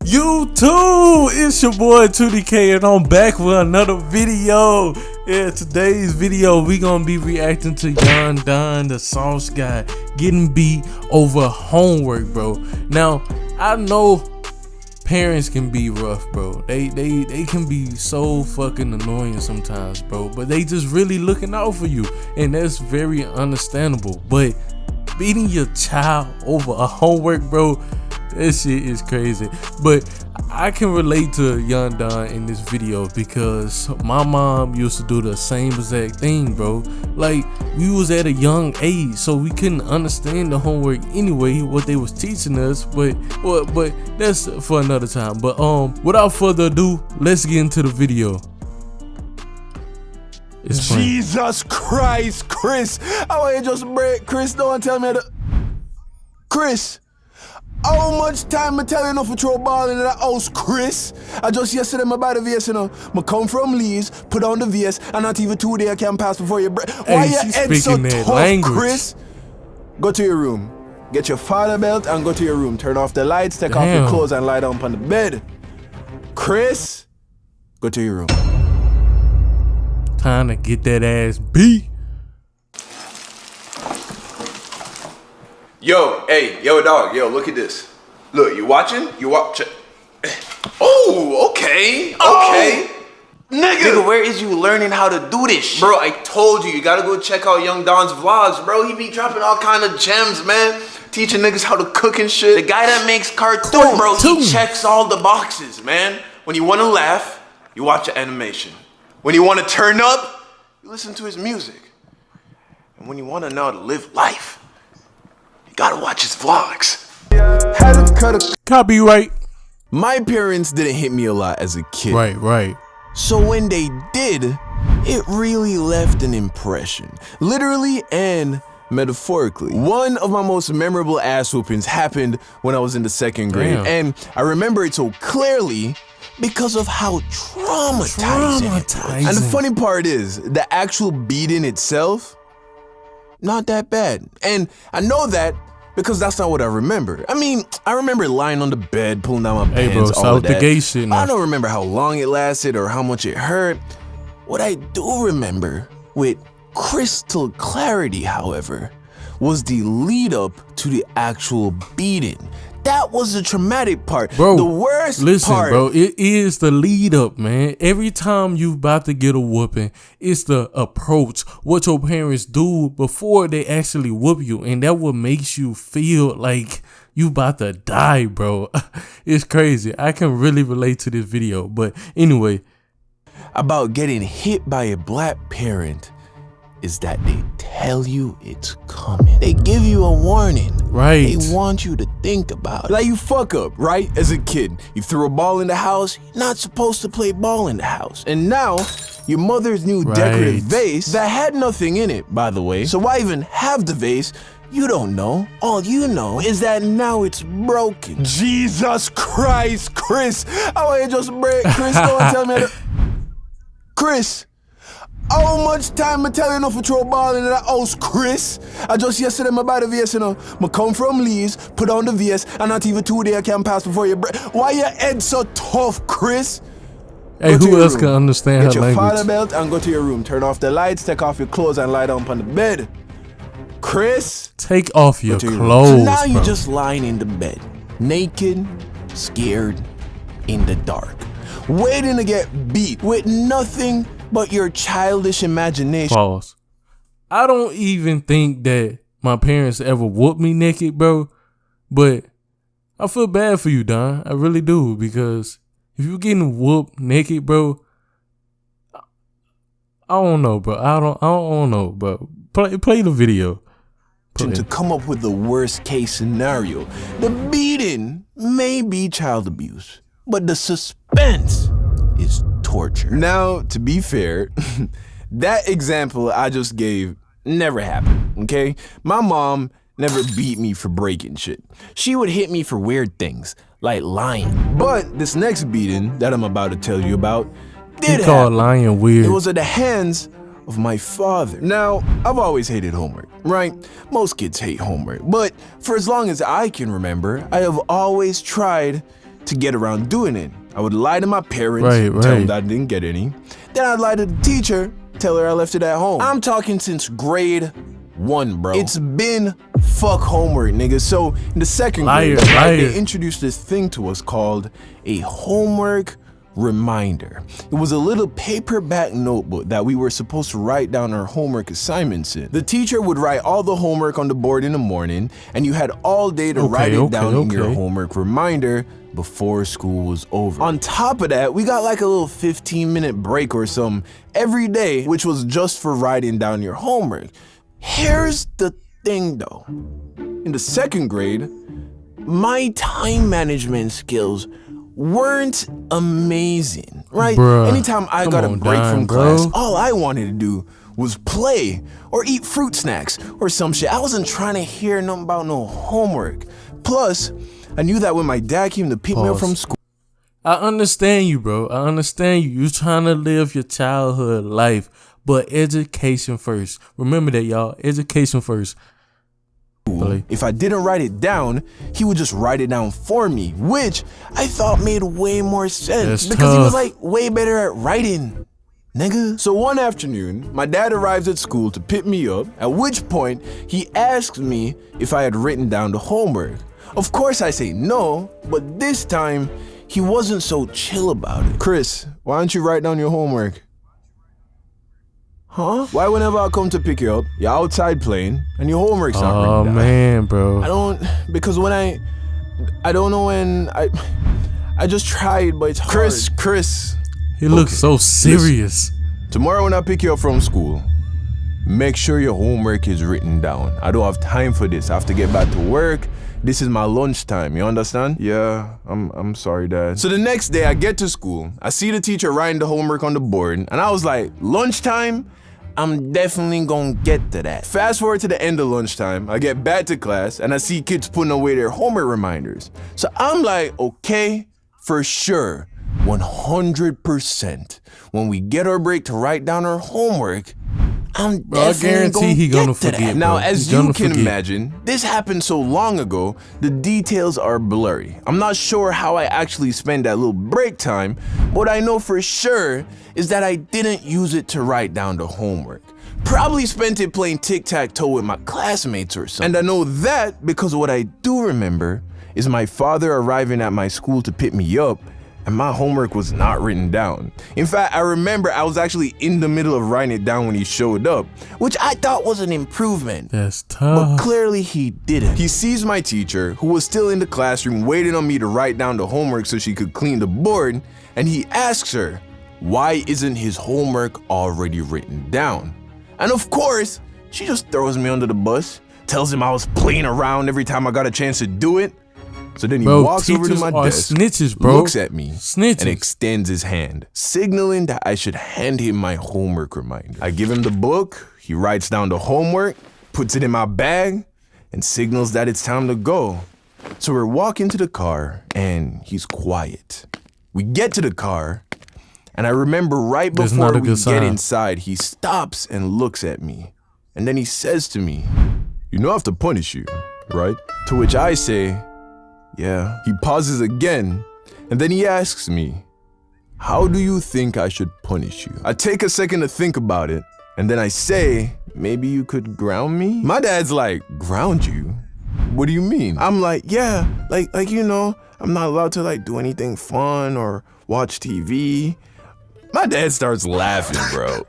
YouTube, it's your boy 2DK and I'm back with another video. Yeah, today's video we gonna be reacting to Young Don, the sauce guy, getting beat over homework, bro. Now, I know parents can be rough, bro. They can be so fucking annoying sometimes, bro. But they just really looking out for you, and that's very understandable. But beating your child over a homework, bro, that shit is crazy. But I can relate to Young Don in this video because my mom used to do the same exact thing, bro. Like, we was at a young age, so we couldn't understand the homework anyway, what they was teaching us. But that's for another time. But without further ado, let's get into the video. Jesus Christ, Chris! I want you just break. Chris, don't tell me that. Chris, how much time I tell you enough to throw a ball into that house, Chris? I just yesterday my buy the VS, you know. I come from Leeds, put on the VS, and not even 2 days I can pass before you break. Why your head so tough, language. Chris? Go to your room. Get your father belt and go to your room. Turn off the lights, take off your clothes, and lie down on the bed. Chris, go to your room. Time to get that ass beat. Yo, hey, yo, dog, yo, look at this. Look, you watching? You watch. Oh, okay. Nigga, where is you learning how to do this shit? Bro, I told you, you gotta go check out Young Don's vlogs, bro. He be dropping all kind of gems, man. Teaching niggas how to cook and shit. The guy that makes cartoons, bro, he checks all the boxes, man. When you wanna laugh, you watch an animation. When you wanna turn up, you listen to his music. And when you wanna know how to live life, you gotta watch his vlogs. Copyright. My parents didn't hit me a lot as a kid. Right. So when they did, it really left an impression, literally and metaphorically. One of my most memorable ass whoopings happened when I was in the 2nd grade. And I remember it so clearly because of how traumatizing it was. And the funny part is, the actual beating itself, not that bad. And I know that because that's not what I remember. I mean, I remember lying on the bed, pulling down my pants, all of that. The gay shit now. I don't remember how long it lasted or how much it hurt. What I do remember with crystal clarity, however, was the lead up to the actual beating. That was the traumatic part, bro. The worst part. Bro, it is the lead up, man. Every time you about to get a whooping, it's the approach, what your parents do before they actually whoop you, and that what makes you feel like you about to die, bro. It's crazy. I can really relate to this video, but anyway. About getting hit by a black parent is that they tell you it's coming. They give you a warning. Right. They want you to think about it. Like you fuck up, right? As a kid, you threw a ball in the house, you're not supposed to play ball in the house. And now, your mother's new decorative vase that had nothing in it, by the way. So why even have the vase? You don't know. All you know is that now it's broken. Jesus Christ, Chris. I want you just break. Chris, don't tell me that. Chris, how much time I tell you enough to throw a ball into that house, Chris? I just yesterday I buy the VS, you know. I come from Leeds, put on the VS, and not even 2 days I can pass before you break. Why your head so tough, Chris? Hey, who else can understand her language? Get your father belt and go to your room. Turn off the lights, take off your clothes, and lie down on the bed. Chris? Take off your clothes, So now you're just lying in the bed, naked, scared, in the dark, waiting to get beat with nothing but your childish imagination. Pause. I don't even think that my parents ever whooped me naked, bro. But I feel bad for you, Don. I really do, because if you're getting whooped naked, bro, I don't know, bro. I don't know, bro. Play the video. To come up with the worst case scenario. The beating may be child abuse, but the suspense is torture. Now, to be fair, that example I just gave never happened, okay? My mom never beat me for breaking shit. She would hit me for weird things, like lying. But this next beating that I'm about to tell you about did happen. Lying weird. It was at the hands of my father. Now, I've always hated homework, right? Most kids hate homework, but for as long as I can remember, I have always tried to get around doing it. I would lie to my parents, Right. tell them that I didn't get any. Then I'd lie to the teacher, tell her I left it at home. I'm talking since grade 1, bro. It's been fuck homework, nigga. So in the second grade, they introduced this thing to us called a homework reminder. It was a little paperback notebook that we were supposed to write down our homework assignments in. The teacher would write all the homework on the board in the morning, and you had all day to write it down in your homework reminder before school was over. On top of that, we got like a little 15-minute break or something every day, which was just for writing down your homework. Here's the thing though. In the second grade, my time management skills weren't amazing, right? Bruh, anytime I got a break from class, all I wanted to do was play or eat fruit snacks or some shit. I wasn't trying to hear nothing about no homework. Plus, I knew that when my dad came to pick me up from school. I understand you, bro. I understand you. You trying to live your childhood life, but education first. Remember that, y'all. Education first. If I didn't write it down, he would just write it down for me, which I thought made way more sense because he was like way better at writing, nigga. So one afternoon, my dad arrives at school to pick me up, at which point he asks me if I had written down the homework. Of course I say no, but this time he wasn't so chill about it. Chris, why don't you write down your homework? Huh? Why whenever I come to pick you up, you're outside playing and your homework's not written down? Oh man, bro. Because when I don't know when I just tried, but it's hard. Chris. He looks so serious. Listen, tomorrow when I pick you up from school, make sure your homework is written down. I don't have time for this. I have to get back to work. This is my lunchtime, you understand? Yeah, I'm sorry, Dad. So the next day I get to school, I see the teacher writing the homework on the board, and I was like, lunchtime? I'm definitely gonna get to that. Fast forward to the end of lunchtime, I get back to class, and I see kids putting away their homework reminders. So I'm like, okay, for sure, 100%. When we get our break to write down our homework, I'm definitely gonna forget that. Now, as you can imagine, this happened so long ago, the details are blurry. I'm not sure how I actually spent that little break time. What I know for sure is that I didn't use it to write down the homework. Probably spent it playing tic-tac-toe with my classmates or something. And I know that because what I do remember is my father arriving at my school to pick me up, and my homework was not written down. In fact, I remember I was actually in the middle of writing it down when he showed up, which I thought was an improvement. That's tough. But clearly he didn't. He sees my teacher, who was still in the classroom waiting on me to write down the homework so she could clean the board, and he asks her, why isn't his homework already written down? And of course, she just throws me under the bus, tells him I was playing around every time I got a chance to do it. So then he walks over to my desk, looks at me, and extends his hand, signaling that I should hand him my homework reminder. I give him the book, he writes down the homework, puts it in my bag, and signals that it's time to go. So we're walking to the car, and he's quiet. We get to the car, and I remember right before we get inside, he stops and looks at me. And then he says to me, you know I have to punish you, right? To which I say, yeah. He pauses again, and then he asks me, how do you think I should punish you? I take a second to think about it, and then I say, maybe you could ground me? My dad's like, ground you? What do you mean? I'm like, yeah, like you know, I'm not allowed to like do anything fun or watch TV. My dad starts laughing, bro.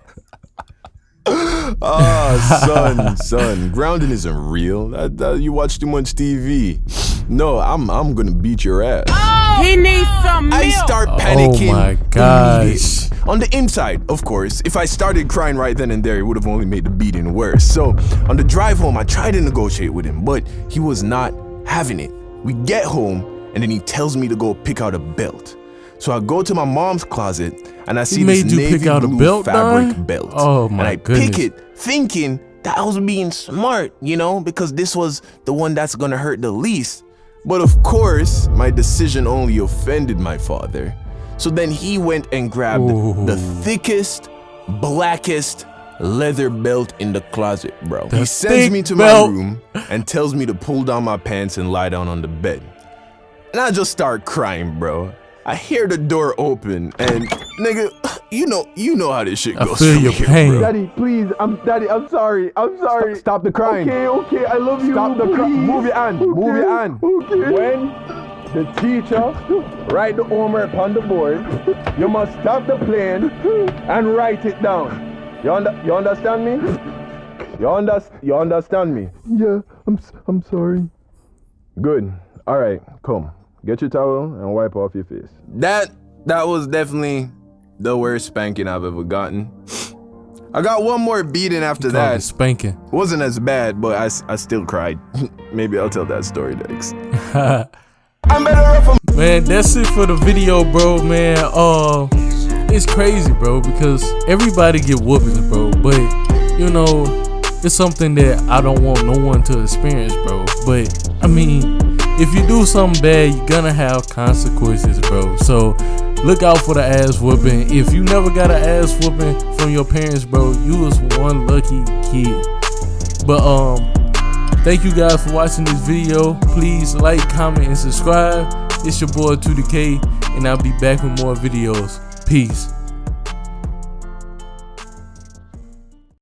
Son, grounding isn't real. You watch too much TV. No, I'm gonna beat your ass. Oh, he needs some milk. I start panicking. Oh my gosh. On the inside, of course, if I started crying right then and there, it would have only made the beating worse. So on the drive home, I tried to negotiate with him, but he was not having it. We get home, and then he tells me to go pick out a belt. So I go to my mom's closet, and I see this navy blue fabric belt. Oh my goodness. And I pick it, thinking that I was being smart, you know, because this was the one that's gonna hurt the least. But of course, my decision only offended my father. So then he went and grabbed the thickest, blackest leather belt in the closet, bro. He sends me to my room and tells me to pull down my pants and lie down on the bed. And I just start crying, bro. I hear the door open, and nigga, you know how this shit goes. I feel your here, pain. bro. Daddy, please, Daddy, I'm sorry. Stop the crying. Okay, I love you. Stop the crying. Move your hand. Move your hand. Okay. When the teacher write the homework on the board, you must stop the playing and write it down. You understand me? You understand me? Yeah, I'm sorry. Good. All right, come. Get your towel and wipe off your face. That was definitely the worst spanking I've ever gotten. I got one more beating after that. Spanking. Wasn't as bad, but I still cried. Maybe I'll tell that story next. Man, that's it for the video, bro, man. It's crazy, bro, because everybody get whoopings, bro, but you know, it's something that I don't want no one to experience, bro. But I mean, if you do something bad, you're gonna have consequences, bro. So look out for the ass whooping. If you never got an ass whooping from your parents, bro, you was one lucky kid. But thank you guys for watching this video. Please like, comment, and subscribe. It's your boy 2DK, and I'll be back with more videos. Peace.